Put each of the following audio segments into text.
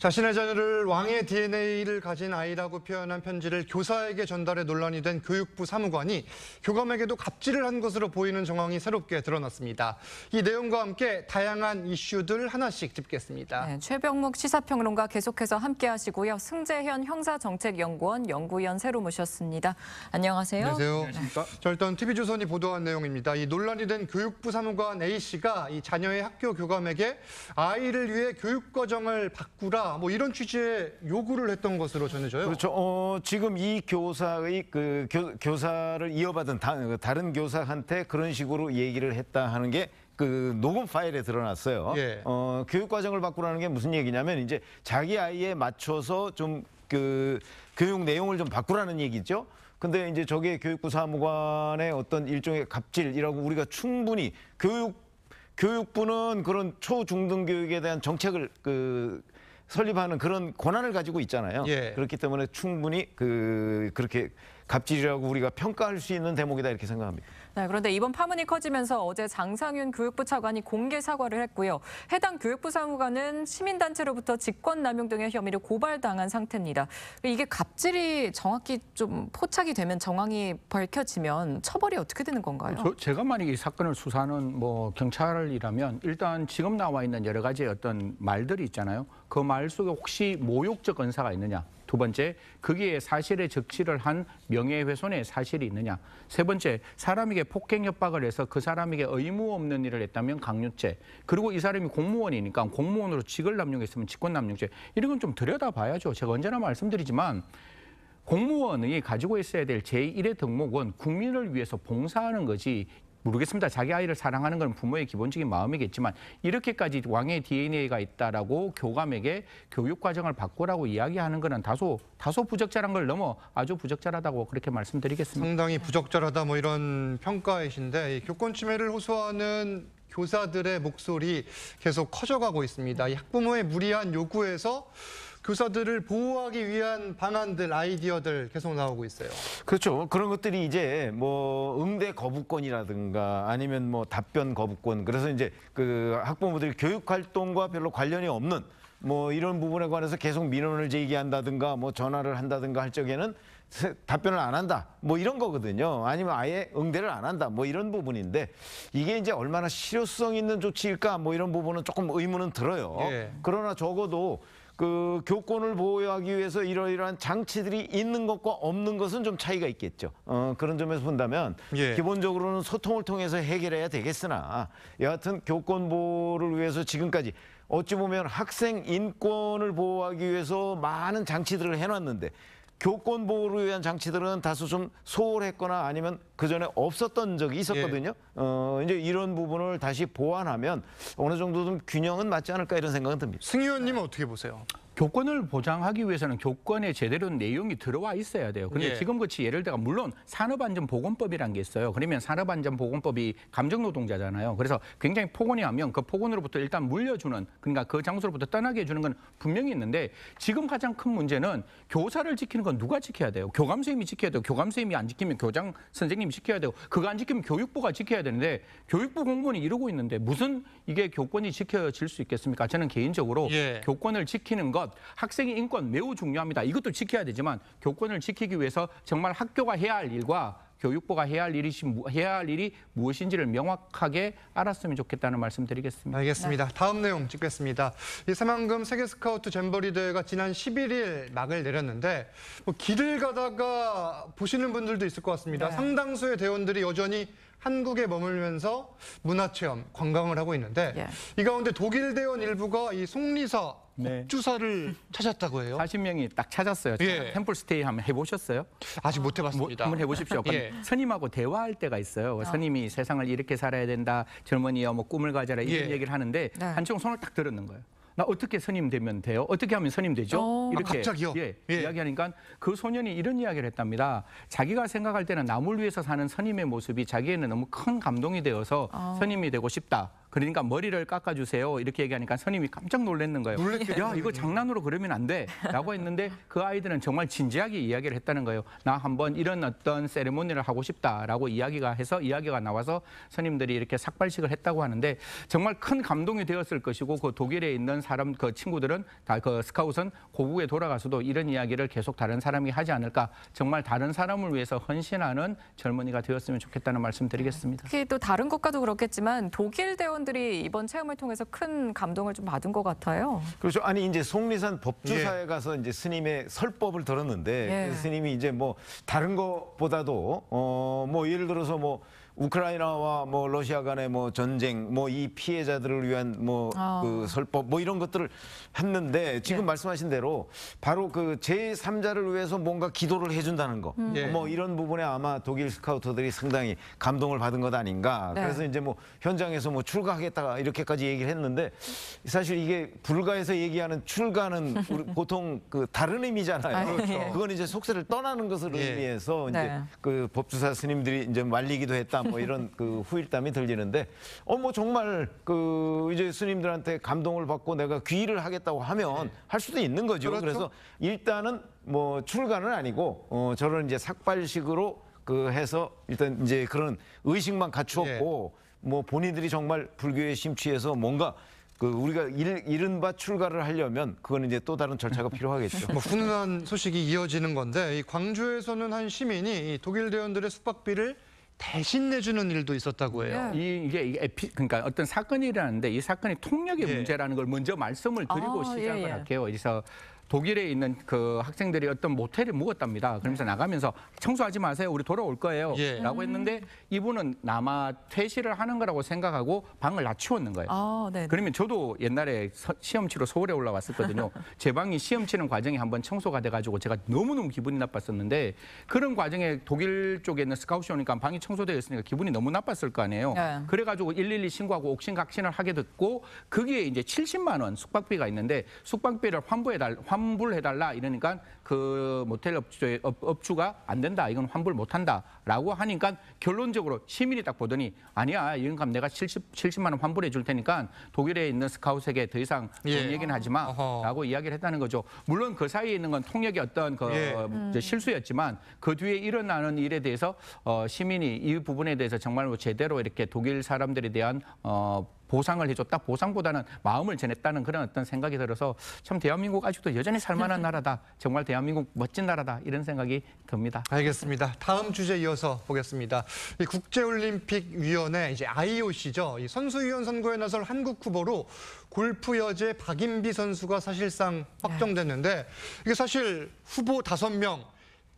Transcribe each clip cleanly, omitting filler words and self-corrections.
자신의 자녀를 왕의 DNA를 가진 아이라고 표현한 편지를 교사에게 전달해 논란이 된 교육부 사무관이 교감에게도 갑질을 한 것으로 보이는 정황이 새롭게 드러났습니다. 이 내용과 함께 다양한 이슈들 하나씩 짚겠습니다. 네, 최병묵 시사평론가 계속해서 함께하시고요. 승재현 형사정책연구원 연구위원 새로 모셨습니다. 안녕하세요. 안녕하세요. 자, 일단 TV조선이 보도한 내용입니다. 이 논란이 된 교육부 사무관 A씨가 이 자녀의 학교 교감에게 아이를 위해 교육과정을 바꾸라 뭐 이런 취지의 요구를 했던 것으로 전해져요. 그렇죠. 지금 이 교사의 교사를 이어받은 다른 교사한테 그런 식으로 얘기를 했다 하는 게 그 녹음 파일에 드러났어요. 예. 교육 과정을 바꾸라는 게 무슨 얘기냐면 이제 자기 아이에 맞춰서 좀 그 교육 내용을 좀 바꾸라는 얘기죠. 근데 이제 저게 교육부 사무관의 어떤 일종의 갑질이라고 우리가 충분히 교육부는 그런 초중등 교육에 대한 정책을 설립하는 그런 권한을 가지고 있잖아요. 예. 그렇기 때문에 충분히 그렇게 갑질이라고 우리가 평가할 수 있는 대목이다 이렇게 생각합니다. 네, 그런데 이번 파문이 커지면서 어제 장상윤 교육부 차관이 공개 사과를 했고요. 해당 교육부 사무관은 시민단체로부터 직권남용 등의 혐의로 고발당한 상태입니다. 이게 갑질이 정확히 좀 포착이 되면 정황이 밝혀지면 처벌이 어떻게 되는 건가요? 제가 만약에 이 사건을 수사하는 경찰이라면 일단 지금 나와 있는 여러 가지 어떤 말들이 있잖아요. 그 말 속에 혹시 모욕적 언사가 있느냐. 두 번째, 거기에 사실에 적시를 한 명예훼손의 사실이 있느냐. 세 번째, 사람에게 폭행 협박을 해서 그 사람에게 의무 없는 일을 했다면 강요죄. 그리고 이 사람이 공무원이니까 공무원으로 직을 남용했으면 직권남용죄. 이런 건 좀 들여다봐야죠. 제가 언제나 말씀드리지만 공무원이 가지고 있어야 될 제1의 덕목은 국민을 위해서 봉사하는 거지. 모르겠습니다. 자기 아이를 사랑하는 건 부모의 기본적인 마음이겠지만 이렇게까지 왕의 DNA가 있다라고 교감에게 교육 과정을 바꾸라고 이야기하는 거는 다소 부적절한 걸 넘어 아주 부적절하다고 그렇게 말씀드리겠습니다. 상당히 부적절하다 뭐 이런 평가이신데 이 교권 침해를 호소하는 교사들의 목소리 계속 커져가고 있습니다. 이 학부모의 무리한 요구에서 교사들을 보호하기 위한 방안들, 아이디어들 계속 나오고 있어요. 그렇죠. 그런 것들이 이제 응대 거부권이라든가 아니면 답변 거부권. 그래서 이제 그 학부모들이 교육 활동과 별로 관련이 없는 이런 부분에 관해서 계속 민원을 제기한다든가 전화를 한다든가 할 적에는 답변을 안 한다. 이런 거거든요. 아니면 아예 응대를 안 한다. 이런 부분인데 이게 이제 얼마나 실효성 있는 조치일까? 이런 부분은 조금 의문은 들어요. 예. 그러나 적어도 그 교권을 보호하기 위해서 이러이러한 장치들이 있는 것과 없는 것은 좀 차이가 있겠죠. 그런 점에서 본다면 예. 기본적으로는 소통을 통해서 해결해야 되겠으나 여하튼 교권 보호를 위해서 지금까지 어찌 보면 학생 인권을 보호하기 위해서 많은 장치들을 해놨는데 교권 보호를 위한 장치들은 다소 좀 소홀했거나 아니면 그전에 없었던 적이 있었거든요. 예. 이제 이런 부분을 다시 보완하면 어느 정도 좀 균형은 맞지 않을까 이런 생각은 듭니다. 승 의원님은 어떻게 보세요? 교권을 보장하기 위해서는 교권에 제대로 내용이 들어와 있어야 돼요. 그런데 예. 지금같이 예를 들어 물론 산업안전보건법이라는 게 있어요. 그러면 산업안전보건법이 감정노동자잖아요. 그래서 굉장히 폭언이 하면 그 폭언으로부터 일단 물려주는 그러니까 그 장소로부터 떠나게 해주는 건 분명히 있는데 지금 가장 큰 문제는 교사를 지키는 건 누가 지켜야 돼요? 교감선생님이 지켜야 돼요. 교감선생님이 안 지키면 교장 선생님이 지켜야 되고 그거 안 지키면 교육부가 지켜야 되는데 교육부 공무원이 이러고 있는데 무슨 이게 교권이 지켜질 수 있겠습니까? 저는 개인적으로 예. 교권을 지키는 것 학생의 인권 매우 중요합니다. 이것도 지켜야 되지만 교권을 지키기 위해서 정말 학교가 해야 할 일과 교육부가 해야 할 일이 무엇인지를 명확하게 알았으면 좋겠다는 말씀드리겠습니다. 알겠습니다. 다음 내용 찍겠습니다. 이 새만금 세계 스카우트 잼버리 대회가 지난 11일 막을 내렸는데 길을 가다가 보시는 분들도 있을 것 같습니다. 네. 상당수의 대원들이 여전히 한국에 머물면서 문화체험, 관광을 하고 있는데 예. 이 가운데 독일 대원 일부가 이 속리사 네. 주사를 찾았다고 해요. 40명이 딱 찾았어요. 예. 템플스테이 한번 해보셨어요? 아직 못 해봤습니다. 한번 해보십시오. 예. 스님하고 대화할 때가 있어요. 스님이 세상을 이렇게 살아야 된다. 젊은이여 꿈을 가져라 이런 예. 얘기를 하는데 네. 한쪽 손을 딱 들었는 거예요. 나 어떻게 스님 되면 돼요? 어떻게 하면 스님 되죠? 이렇게 갑자기요? 예, 예. 이야기하니까 그 소년이 이런 이야기를 했답니다. 자기가 생각할 때는 남을 위해서 사는 스님의 모습이 자기에는 너무 큰 감동이 되어서 스님이 되고 싶다. 그러니까 머리를 깎아주세요. 이렇게 얘기하니까 선임이 깜짝 놀랐는 거예요. 야, 이거 장난으로 그러면 안 돼. 라고 했는데 그 아이들은 정말 진지하게 이야기를 했다는 거예요. 나 한번 이런 어떤 세레모니를 하고 싶다라고 이야기가 나와서 선임들이 이렇게 삭발식을 했다고 하는데 정말 큰 감동이 되었을 것이고 그 독일에 있는 사람, 그 친구들은 다 그 스카웃은 고국에 돌아가서도 이런 이야기를 계속 다른 사람이 하지 않을까. 정말 다른 사람을 위해서 헌신하는 젊은이가 되었으면 좋겠다는 말씀 드리겠습니다. 특히 또 다른 국가도 그렇겠지만 독일 대원들이 이번 체험을 통해서 큰 감동을 좀 받은 것 같아요. 그렇죠. 아니 이제 속리산 법주사에 가서 이제 스님의 설법을 들었는데 그 스님이 이제 뭐 다른 것보다도 뭐 예를 들어서 뭐 우크라이나와 뭐 러시아 간의 뭐 전쟁, 뭐 이 피해자들을 위한 뭐 그 설법, 뭐 이런 것들을 했는데 지금 말씀하신 대로 바로 그 제3자를 위해서 뭔가 기도를 해준다는 거, 뭐 이런 부분에 아마 독일 스카우터들이 상당히 감동을 받은 것 아닌가. 그래서 이제 뭐 현장에서 뭐 출가하겠다 이렇게까지 얘기를 했는데 사실 이게 불가에서 얘기하는 출가는 우리 보통 그 다른 의미잖아요. 그렇죠. 그건 이제 속세를 떠나는 것을 의미해서 이제 그 법주사 스님들이 이제 말리기도 했다. 뭐 이런 그 후일담이 들리는데 뭐 정말 그 이제 스님들한테 감동을 받고 내가 귀의를 하겠다고 하면 할 수도 있는 거죠. 그렇죠. 그래서 일단은 뭐 출가는 아니고 저런 이제 삭발식으로 그 해서 일단 이제 그런 의식만 갖추었고 뭐 본인들이 정말 불교에 심취해서 뭔가 그 우리가 이른바 출가를 하려면 그건 이제 또 다른 절차가 필요하겠죠. 뭐 훈훈한 소식이 이어지는 건데 이 광주에서는 한 시민이 이 독일 대원들의 숙박비를 대신 내주는 일도 있었다고 해요. 그러니까 어떤 사건이 일어났는데 이 사건이 통역의 문제라는 걸 먼저 말씀을 드리고 시작을 할게요. 그래서 독일에 있는 그 학생들이 어떤 모텔에 묵었답니다. 그러면서 나가면서 청소하지 마세요. 우리 돌아올 거예요. 라고 했는데 이분은 아마 퇴실을 하는 거라고 생각하고 방을 낮추었는 거예요. 그러면 저도 옛날에 시험 치러 서울에 올라왔었거든요. 제 방이 시험 치는 과정에 한번 청소가 돼가지고 제가 너무너무 기분이 나빴었는데 그런 과정에 독일 쪽에 있는 스카웃이 오니까 방이 청소되어 있으니까 기분이 너무 나빴을 거 아니에요. 그래가지고 112 신고하고 옥신각신을 하게 됐고 거기에 이제 70만 원 숙박비가 있는데 숙박비를 환불해달라 이러니까 그 모텔 업주가 안 된다. 이건 환불 못한다라고 하니까 결론적으로 시민이 딱 보더니 아니야. 이건 그럼 내가 70만 원 환불해 줄 테니까 독일에 있는 스카웃에게 더 이상 돈 얘기는 하지 마라고 이야기를 했다는 거죠. 물론 그 사이에 있는 건 통역의 어떤 그 실수였지만 그 뒤에 일어나는 일에 대해서 시민이 이 부분에 대해서 정말 제대로 이렇게 독일 사람들에 대한 보상을 해줬다. 보상보다는 마음을 전했다는 그런 어떤 생각이 들어서 참 대한민국 아직도 여전히 살만한 나라다. 정말 대한민국 멋진 나라다. 이런 생각이 듭니다. 알겠습니다. 다음 주제 이어서 보겠습니다. 이 국제올림픽위원회 이제 IOC죠. 이 선수위원 선거에 나설 한국 후보로 골프 여제 박인비 선수가 사실상 확정됐는데 이게 사실 후보 5명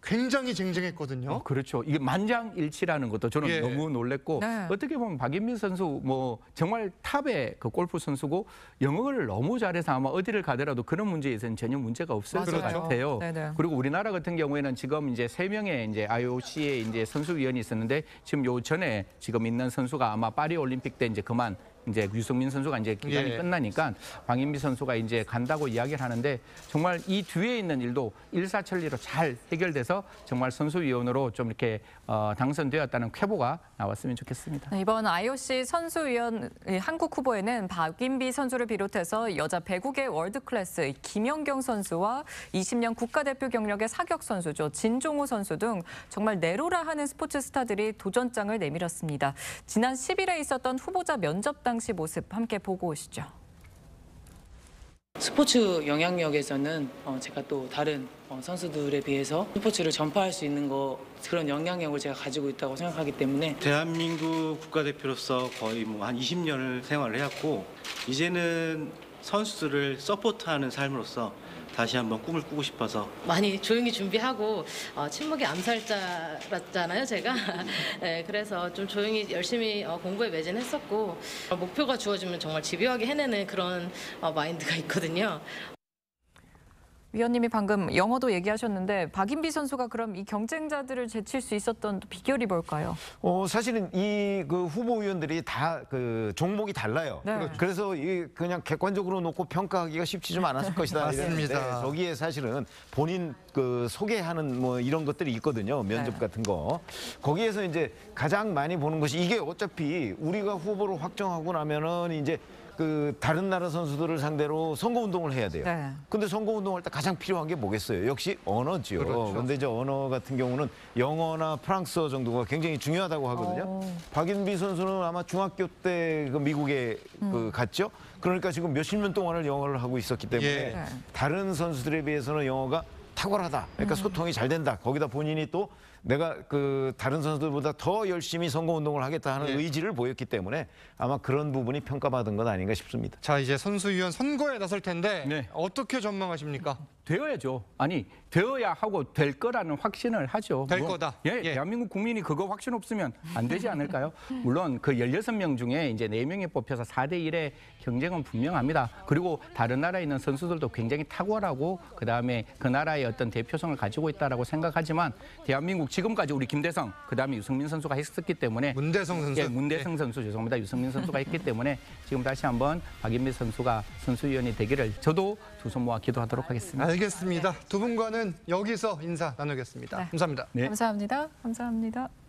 굉장히 쟁쟁했거든요. 그렇죠. 이게 만장일치라는 것도 저는 너무 놀랬고 어떻게 보면 박인비 선수 뭐 정말 탑의 그 골프 선수고 영어를 너무 잘해서 아마 어디를 가더라도 그런 문제에서는 전혀 문제가 없을 것 같아요. 그리고 우리나라 같은 경우에는 지금 이제 3명의 이제 IOC의 이제 선수위원이 있었는데 지금 요 전에 지금 있는 선수가 아마 파리 올림픽 때 이제 그만 이제 유승민 선수가 이제 기간이 끝나니까 박인비 선수가 이제 간다고 이야기를 하는데 정말 이 뒤에 있는 일도 일사천리로 잘 해결돼서 정말 선수위원으로 좀 이렇게 당선되었다는 쾌보가 나왔으면 좋겠습니다. 이번 IOC 선수위원 한국 후보에는 박인비 선수를 비롯해서 여자 배구계 월드클래스 김연경 선수와 20년 국가대표 경력의 사격 선수죠. 진종호 선수 등 정말 내로라 하는 스포츠 스타들이 도전장을 내밀었습니다. 지난 10일에 있었던 후보자 면접 당시 모습 함께 보고 오시죠. 스포츠 영향력에서는 제가 또 다른 선수들에 비해서 스포츠를 전파할 수 있는 그런 영향력을 제가 가지고 있다고 생각하기 때문에 대한민국 국가대표로서 거의 뭐 한 20년을 생활을 해왔고 이제는 선수들을 서포트하는 삶으로서 다시 한번 꿈을 꾸고 싶어서 많이 조용히 준비하고 침묵의 암살자였잖아요 제가. 네, 그래서 좀 조용히 열심히 공부에 매진했었고 목표가 주어지면 정말 집요하게 해내는 그런 마인드가 있거든요. 위원님이 방금 영어도 얘기하셨는데 박인비 선수가 그럼 이 경쟁자들을 제칠 수 있었던 또 비결이 뭘까요? 사실은 이 그 후보 위원들이 다 그 종목이 달라요. 네. 그래서 이 그냥 객관적으로 놓고 평가하기가 쉽지 좀 않았을 것이다. 맞습니다. 이랬는데 저기에 사실은 본인 그 소개하는 뭐 이런 것들이 있거든요. 면접 네. 같은 거. 거기에서 이제 가장 많이 보는 것이 이게 어차피 우리가 후보를 확정하고 나면은 이제 그 다른 나라 선수들을 상대로 선거운동을 해야 돼요. 네. 근데 선거운동할 때 가장 필요한 게 뭐겠어요? 역시 언어지요. 그렇죠. 근데 이제 언어 같은 경우는 영어나 프랑스어 정도가 굉장히 중요하다고 하거든요. 박인비 선수는 아마 중학교 때 그 미국에 그 갔죠. 그러니까 지금 몇십 년 동안을 영어를 하고 있었기 때문에 예. 다른 선수들에 비해서는 영어가 탁월하다. 그러니까 소통이 잘 된다. 거기다 본인이 또 내가 그 다른 선수들보다 더 열심히 선거운동을 하겠다 하는 예. 의지를 보였기 때문에 아마 그런 부분이 평가받은 것 아닌가 싶습니다. 자, 이제 선수위원 선거에 나설 텐데 네. 어떻게 전망하십니까? 되어야죠. 아니 되어야 하고 될 거라는 확신을 하죠. 될 거다. 예, 예. 대한민국 국민이 그거 확신 없으면 안 되지 않을까요? 물론 그 16명 중에 이제 4명이 뽑혀서 4대 1의 경쟁은 분명합니다. 그리고 다른 나라에 있는 선수들도 굉장히 탁월하고 그다음에 그 나라의 어떤 대표성을 가지고 있다라고 생각하지만 대한민국 지금까지 우리 김대성 그다음에 유승민 선수가 했었기 때문에 문대성 선수. 예, 문대성 선수 죄송합니다. 유승민 선수가 했기 때문에 지금 다시 한번 박인비 선수가 선수위원이 되기를 저도 두 손 모아 기도하도록 하겠습니다. 알겠습니다. 두 분과는 여기서 인사 나누겠습니다. 네. 감사합니다. 네. 감사합니다. 감사합니다.